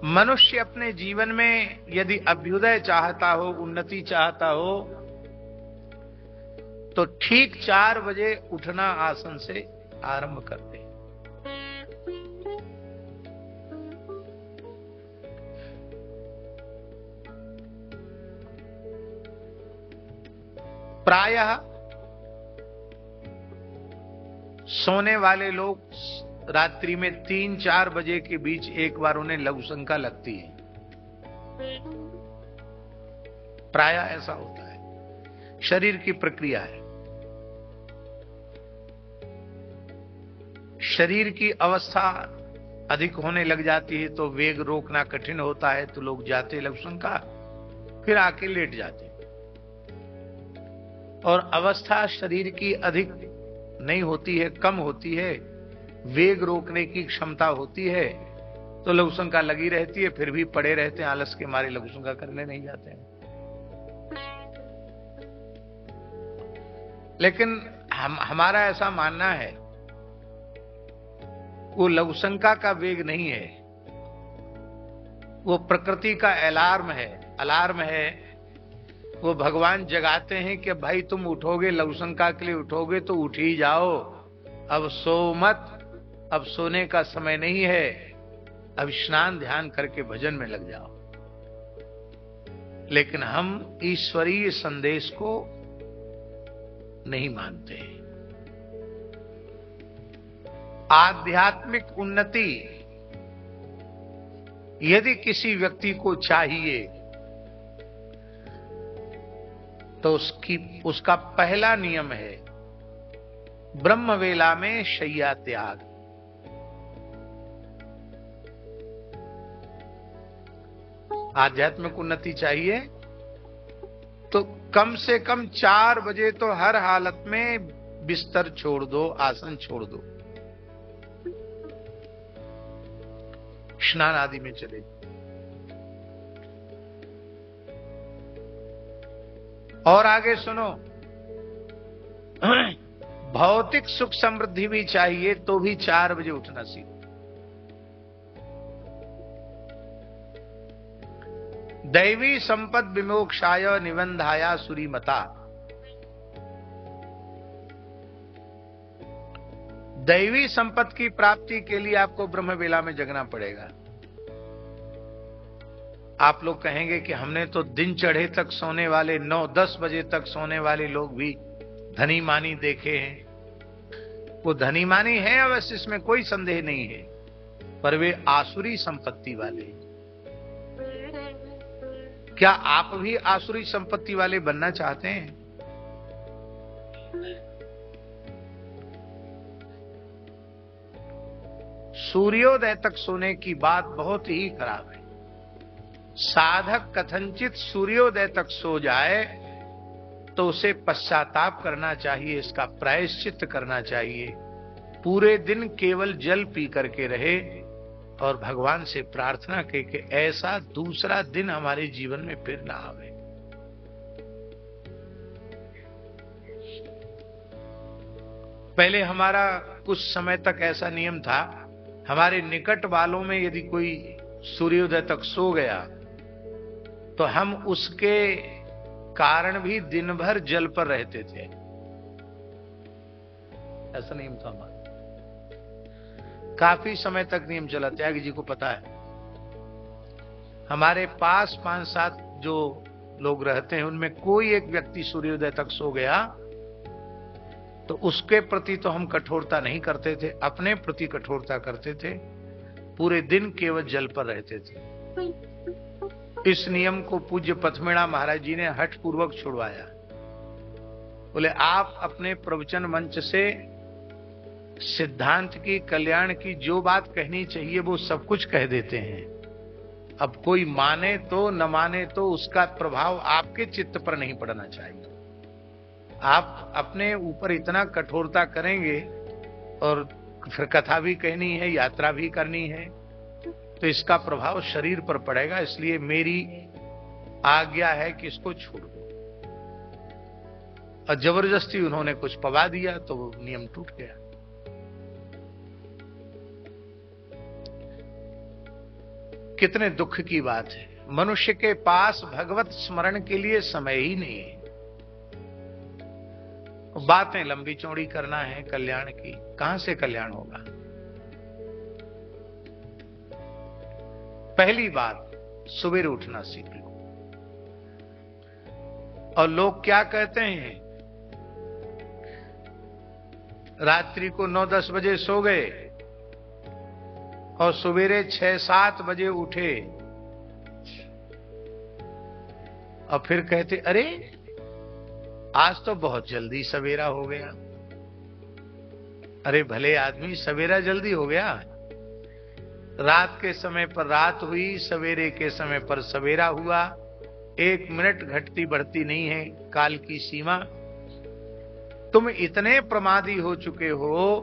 मनुष्य अपने जीवन में यदि अभ्युदय चाहता हो, उन्नति चाहता हो, तो ठीक 4 बजे उठना आसन से आरंभ कर दे। प्रायः सोने वाले लोग रात्रि में 3-4 बजे के बीच एक बार उन्हें लघु शंका लगती है। प्रायः ऐसा होता है, शरीर की प्रक्रिया है। शरीर की अवस्था अधिक होने लग जाती है तो वेग रोकना कठिन होता है, तो लोग जाते लघु शंका, फिर आके लेट जाते। और अवस्था शरीर की अधिक नहीं होती है, कम होती है, वेग रोकने की क्षमता होती है, तो लघु शंका लगी रहती है, फिर भी पड़े रहते हैं, आलस के मारे लघु शंका करने नहीं जाते हैं। लेकिन हमारा ऐसा मानना है, वो लघु शंका का वेग नहीं है, वो प्रकृति का अलार्म है। वो भगवान जगाते हैं कि भाई तुम उठोगे, लघु शंका के लिए उठोगे तो उठ ही जाओ, अब सो मत, अब सोने का समय नहीं है, अब स्नान ध्यान करके भजन में लग जाओ। लेकिन हम ईश्वरीय संदेश को नहीं मानते। आध्यात्मिक उन्नति यदि किसी व्यक्ति को चाहिए तो उसका पहला नियम है ब्रह्म वेला में शय्या त्याग। आध्यात्मिक उन्नति चाहिए तो कम से कम 4 बजे तो हर हालत में बिस्तर छोड़ दो, आसन छोड़ दो, स्नान आदि में चले। और आगे सुनो, भौतिक सुख समृद्धि भी चाहिए तो भी 4 बजे उठना सीखो। दैवी संपद विमोक्षाय निबंधाया सुरीमता। दैवी संपद की प्राप्ति के लिए आपको ब्रह्म वेला में जगना पड़ेगा। आप लोग कहेंगे कि हमने तो दिन चढ़े तक सोने वाले, 9-10 बजे तक सोने वाले लोग भी धनी मानी देखे हैं। वो धनी मानी है अवश्य, इसमें कोई संदेह नहीं है, पर वे आसुरी संपत्ति वाले। क्या आप भी आसुरी संपत्ति वाले बनना चाहते हैं? सूर्योदय तक सोने की बात बहुत ही खराब है। साधक कथनचित सूर्योदय तक सो जाए तो उसे पश्चाताप करना चाहिए, इसका प्रायश्चित करना चाहिए। पूरे दिन केवल जल पी करके रहे और भगवान से प्रार्थना करे कि ऐसा दूसरा दिन हमारे जीवन में फिर ना आवे। पहले हमारा कुछ समय तक ऐसा नियम था, हमारे निकट वालों में यदि कोई सूर्योदय तक सो गया तो हम उसके कारण भी दिन भर जल पर रहते थे। ऐसा नियम था हमारा, काफी समय तक नियम चला। त्यागी जी को पता है, हमारे पास 5-7 जो लोग रहते हैं उनमें कोई एक व्यक्ति सूर्योदय तक सो गया तो उसके प्रति तो हम कठोरता नहीं करते थे, अपने प्रति कठोरता करते थे। पूरे दिन केवल जल पर रहते थे। इस नियम को पूज्य पथमेड़ा महाराज जी ने हठ पूर्वक छुड़वाया। बोले आप अपने प्रवचन मंच से सिद्धांत की, कल्याण की जो बात कहनी चाहिए वो सब कुछ कह देते हैं। अब कोई माने तो न माने तो उसका प्रभाव आपके चित्त पर नहीं पड़ना चाहिए। आप अपने ऊपर इतना कठोरता करेंगे और फिर कथा भी कहनी है, यात्रा भी करनी है, तो इसका प्रभाव शरीर पर पड़ेगा। इसलिए मेरी आज्ञा है कि इसको छोड़ दो। और जबरदस्ती उन्होंने कुछ पवा दिया तो वो नियम टूट गया। कितने दुख की बात है, मनुष्य के पास भगवत स्मरण के लिए समय ही नहीं है। बातें लंबी चौड़ी करना है कल्याण की, कहां से कल्याण होगा? पहली बात, सुबह उठना सीख लो। और लोग क्या कहते हैं, रात्रि को 9-10 बजे सो गए और सवेरे 6-7 बजे उठे और फिर कहते अरे आज तो बहुत जल्दी सवेरा हो गया। अरे भले आदमी, सवेरा जल्दी हो गया? रात के समय पर रात हुई, सवेरे के समय पर सवेरा हुआ। 1 मिनट घटती बढ़ती नहीं है काल की सीमा। तुम इतने प्रमादी हो चुके हो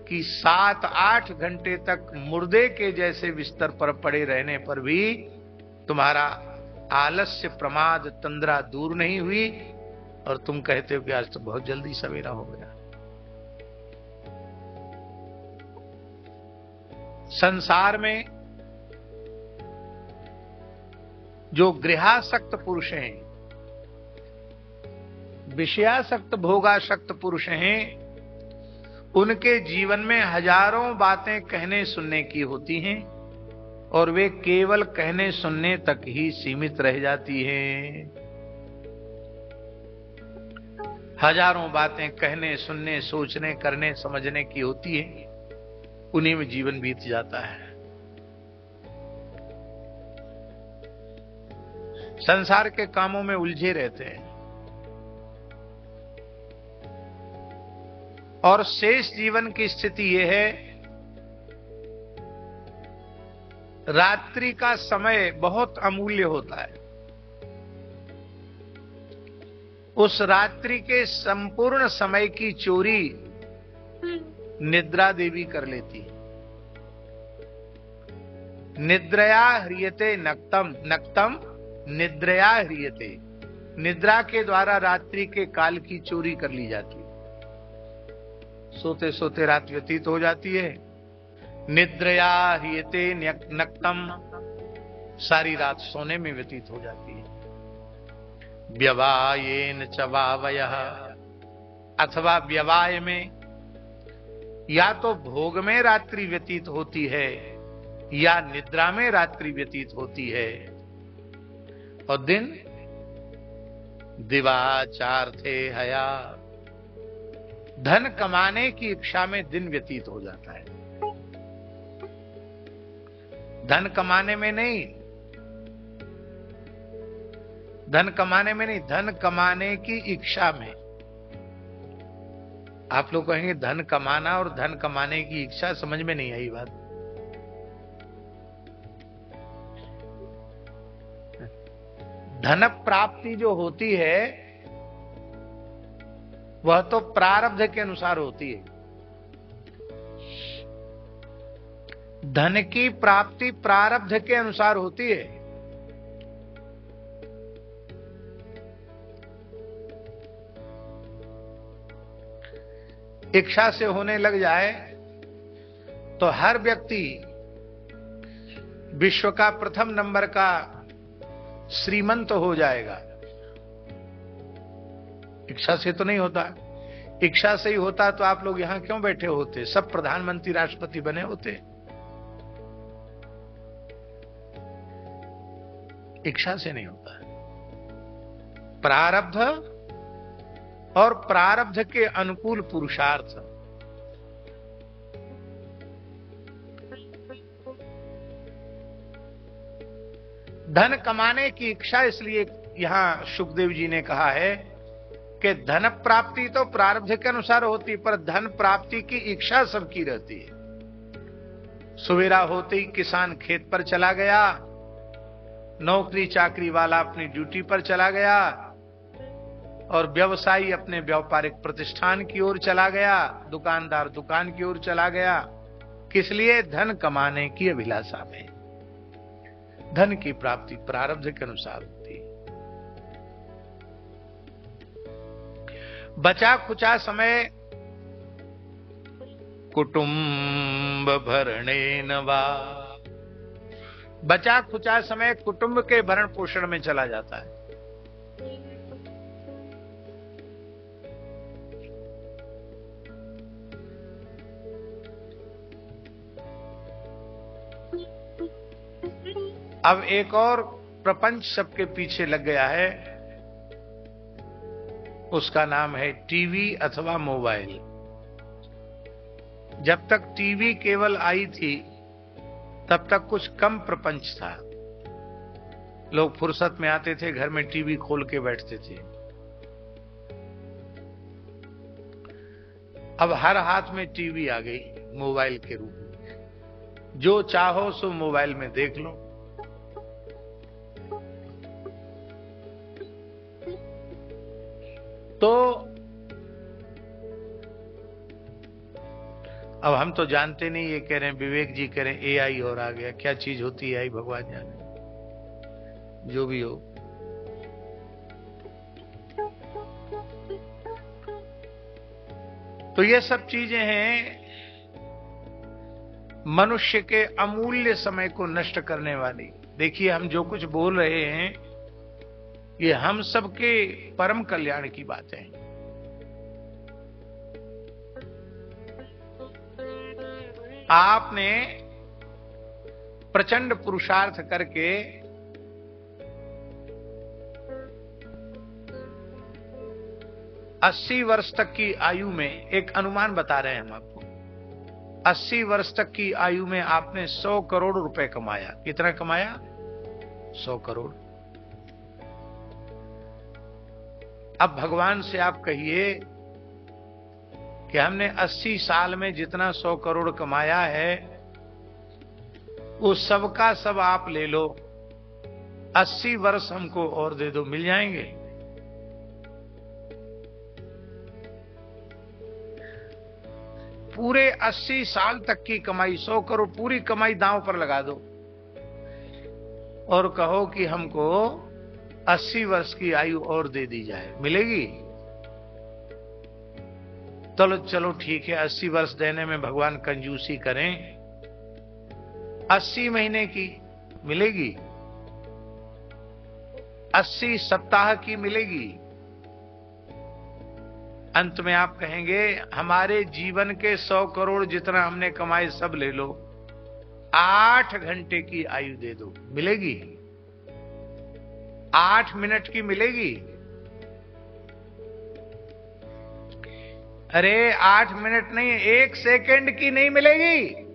कि 7-8 घंटे तक मुर्दे के जैसे बिस्तर पर पड़े रहने पर भी तुम्हारा आलस्य, प्रमाद, तंद्रा दूर नहीं हुई और तुम कहते हो कि आज तो बहुत जल्दी सवेरा हो गया। संसार में जो गृहासक्त पुरुष हैं, विषयासक्त भोगासक्त पुरुष हैं, उनके जीवन में हजारों बातें कहने सुनने की होती हैं और वे केवल कहने सुनने तक ही सीमित रह जाती हैं। हजारों बातें कहने सुनने, सोचने, करने, समझने की होती है, उन्हीं में जीवन बीत जाता है। संसार के कामों में उलझे रहते हैं और शेष जीवन की स्थिति यह है, रात्रि का समय बहुत अमूल्य होता है। उस रात्रि के संपूर्ण समय की चोरी निद्रा देवी कर लेती है। निद्रया ह्रियते नक्तम, नक्तम निद्रया ह्रियते। निद्रा के द्वारा रात्रि के काल की चोरी कर ली जाती है। सोते सोते रात व्यतीत हो जाती है। निद्रया ह्रियते नक्तम, सारी रात सोने में व्यतीत हो जाती है। व्यवायेन च वावयः, अथवा व्यवाय में, या तो भोग में रात्रि व्यतीत होती है या निद्रा में रात्रि व्यतीत होती है। और दिन दिवाचार्थे हया, धन कमाने की इच्छा में दिन व्यतीत हो जाता है। धन कमाने में नहीं, धन कमाने में नहीं, धन कमाने की इच्छा में। आप लोग कहेंगे धन कमाना और धन कमाने की इच्छा, समझ में नहीं आई बात। धन प्राप्ति जो होती है वह तो प्रारब्ध के अनुसार होती है। धन की प्राप्ति प्रारब्ध के अनुसार होती है। इच्छा से होने लग जाए तो हर व्यक्ति विश्व का प्रथम नंबर का श्रीमंत हो जाएगा। इच्छा से तो नहीं होता। इच्छा से ही होता तो आप लोग यहां क्यों बैठे होते? सब प्रधानमंत्री, राष्ट्रपति बने होते। इच्छा से नहीं होता। प्रारब्ध और प्रारब्ध के अनुकूल पुरुषार्थ। धन कमाने की इच्छा, इसलिए यहां सुखदेव जी ने कहा है कि धन प्राप्ति तो प्रारब्ध के अनुसार होती, पर धन प्राप्ति की इच्छा सबकी रहती है। सवेरा होते ही किसान खेत पर चला गया, नौकरी चाकरी वाला अपनी ड्यूटी पर चला गया और व्यवसायी अपने व्यापारिक प्रतिष्ठान की ओर चला गया, दुकानदार दुकान की ओर चला गया। किस लिए? धन कमाने की अभिलाषा में। धन की प्राप्ति प्रारब्ध के अनुसार होती है। बचा खुचा समय कुटुंब भरणेन वा बचा खुचा समय कुटुंब के भरण पोषण में चला जाता है। अब एक और प्रपंच सबके पीछे लग गया है, उसका नाम है टीवी अथवा मोबाइल। जब तक टीवी केवल आई थी तब तक कुछ कम प्रपंच था। लोग फुर्सत में आते थे, घर में टीवी खोल के बैठते थे। अब हर हाथ में टीवी आ गई मोबाइल के रूप में। जो चाहो सो मोबाइल में देख लो। तो अब हम तो जानते नहीं, ये कह रहे हैं, विवेक जी कह रहे हैं एआई और आ गया। क्या चीज होती है एआई भगवान जाने, जो भी हो। तो ये सब चीजें हैं मनुष्य के अमूल्य समय को नष्ट करने वाली। देखिए हम जो कुछ बोल रहे हैं ये हम सबके परम कल्याण की बात है। आपने प्रचंड पुरुषार्थ करके अस्सी वर्ष तक की आयु में, एक अनुमान बता रहे हैं हम आपको, 80 वर्ष तक की आयु में आपने 100 करोड़ रुपए कमाया। कितना कमाया? 100 करोड़। अब भगवान से आप कहिए कि हमने 80 साल में जितना 100 करोड़ कमाया है वो सबका सब आप ले लो, 80 वर्ष हमको और दे दो, मिल जाएंगे? पूरे 80 साल तक की कमाई, 100 करोड़ पूरी कमाई दांव पर लगा दो और कहो कि हमको 80 वर्ष की आयु और दे दी जाए, मिलेगी? चलो चलो ठीक है, 80 वर्ष देने में भगवान कंजूसी करें, 80 महीने की मिलेगी, 80 सप्ताह की मिलेगी। अंत में आप कहेंगे हमारे जीवन के 100 करोड़ जितना हमने कमाए सब ले लो, 8 घंटे की आयु दे दो, मिलेगी? 8 मिनट की मिलेगी? अरे 8 मिनट नहीं, 1 सेकंड की नहीं मिलेगी।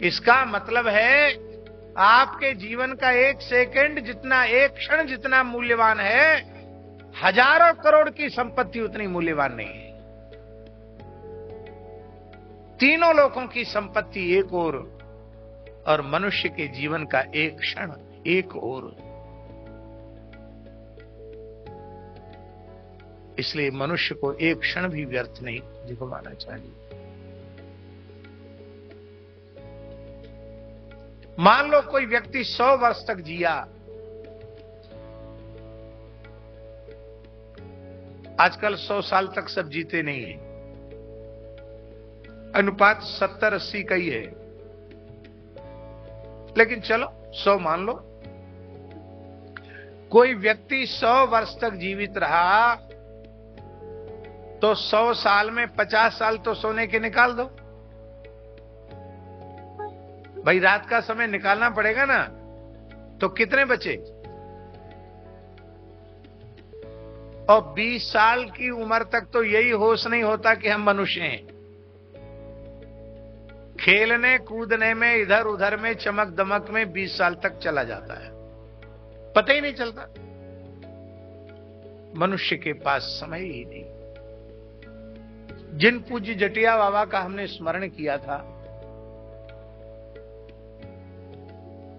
इसका मतलब है आपके जीवन का 1 सेकंड जितना, 1 क्षण जितना मूल्यवान है, हजारों करोड़ की संपत्ति उतनी मूल्यवान नहीं है। तीनों लोगों की संपत्ति एक और मनुष्य के जीवन का 1 क्षण एक और। इसलिए मनुष्य को 1 क्षण भी व्यर्थ नहीं गंवाना चाहिए। मान लो कोई व्यक्ति 100 वर्ष तक जिया, आजकल 100 साल तक सब जीते नहीं है, अनुपात 70-80 का ही है, लेकिन चलो 100 मान लो। कोई व्यक्ति 100 वर्ष तक जीवित रहा तो 100 साल में 50 साल तो सोने के निकाल दो भाई, रात का समय निकालना पड़ेगा ना, तो कितने बचे? और 20 साल की उम्र तक तो यही होश नहीं होता कि हम मनुष्य हैं। खेलने कूदने में, इधर उधर में, चमक दमक में 20 साल तक चला जाता है, पता ही नहीं चलता। मनुष्य के पास समय ही नहीं। जिन पूज्य जटिया बाबा का हमने स्मरण किया था,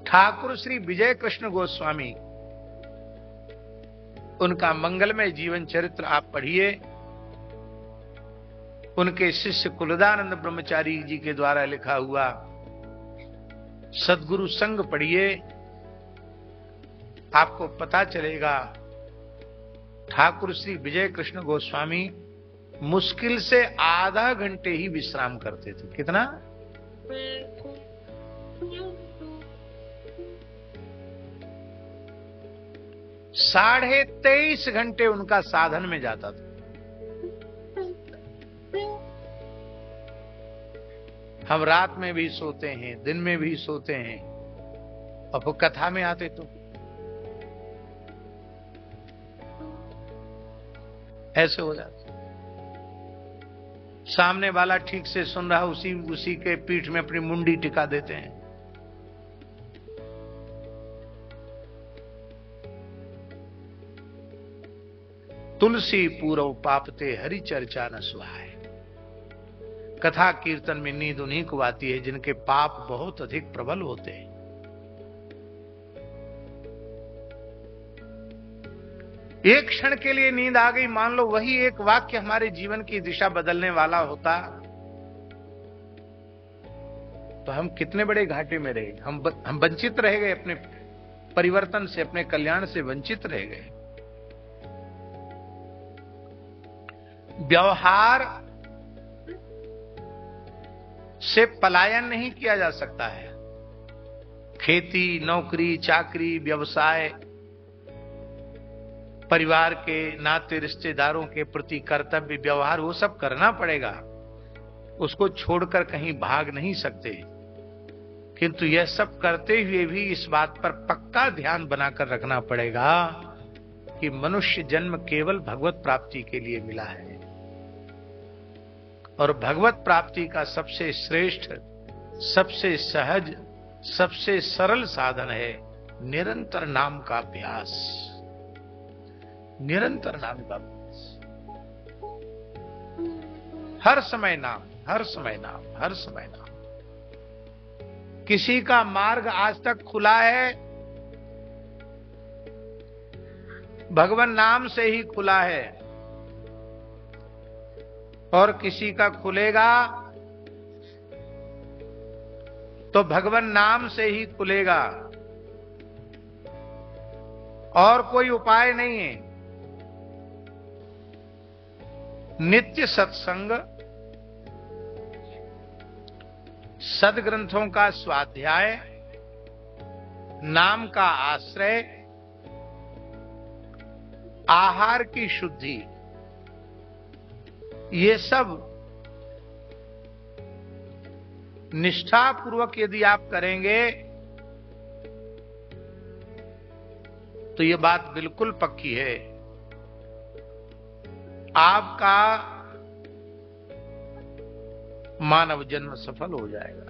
ठाकुर श्री विजय कृष्ण गोस्वामी, उनका मंगलमय जीवन चरित्र आप पढ़िए। उनके शिष्य कुलदानंद ब्रह्मचारी जी के द्वारा लिखा हुआ सद्गुरु संग पढ़िए, आपको पता चलेगा ठाकुर श्री विजय कृष्ण गोस्वामी मुश्किल से आधा घंटे ही विश्राम करते थे। कितना? 23.5 घंटे उनका साधन में जाता था। हम रात में भी सोते हैं, दिन में भी सोते हैं, और वो कथा में आते तो ऐसे हो जाता। सामने वाला ठीक से सुन रहा, उसी के पीठ में अपनी मुंडी टिका देते हैं। तुलसी पूरव पापते हरि चर्चा न सुहाए। कथा कीर्तन में नींद उन्हीं को आती है जिनके पाप बहुत अधिक प्रबल होते हैं। एक क्षण के लिए नींद आ गई, मान लो वही एक वाक्य हमारे जीवन की दिशा बदलने वाला होता, तो हम कितने बड़े घाटे में रहे। हम वंचित रह गए, अपने परिवर्तन से, अपने कल्याण से वंचित रह गए। व्यवहार से पलायन नहीं किया जा सकता है। खेती, नौकरी, चाकरी, व्यवसाय, परिवार के नाते, रिश्तेदारों के प्रति कर्तव्य, व्यवहार, वो सब करना पड़ेगा। उसको छोड़कर कहीं भाग नहीं सकते। किंतु यह सब करते हुए भी इस बात पर पक्का ध्यान बनाकर रखना पड़ेगा कि मनुष्य जन्म केवल भगवत प्राप्ति के लिए मिला है, और भगवत प्राप्ति का सबसे श्रेष्ठ, सबसे सहज, सबसे सरल साधन है निरंतर नाम का अभ्यास। निरंतर नाम का अभ्यास, हर समय नाम, हर समय नाम, हर समय नाम। किसी का मार्ग आज तक खुला है, भगवान नाम से ही खुला है, और किसी का खुलेगा तो भगवान नाम से ही खुलेगा, और कोई उपाय नहीं है। नित्य सत्संग, सदग्रंथों का स्वाध्याय, नाम का आश्रय, आहार की शुद्धि, ये सब निष्ठापूर्वक यदि आप करेंगे तो ये बात बिल्कुल पक्की है, आपका मानव जन्म सफल हो जाएगा।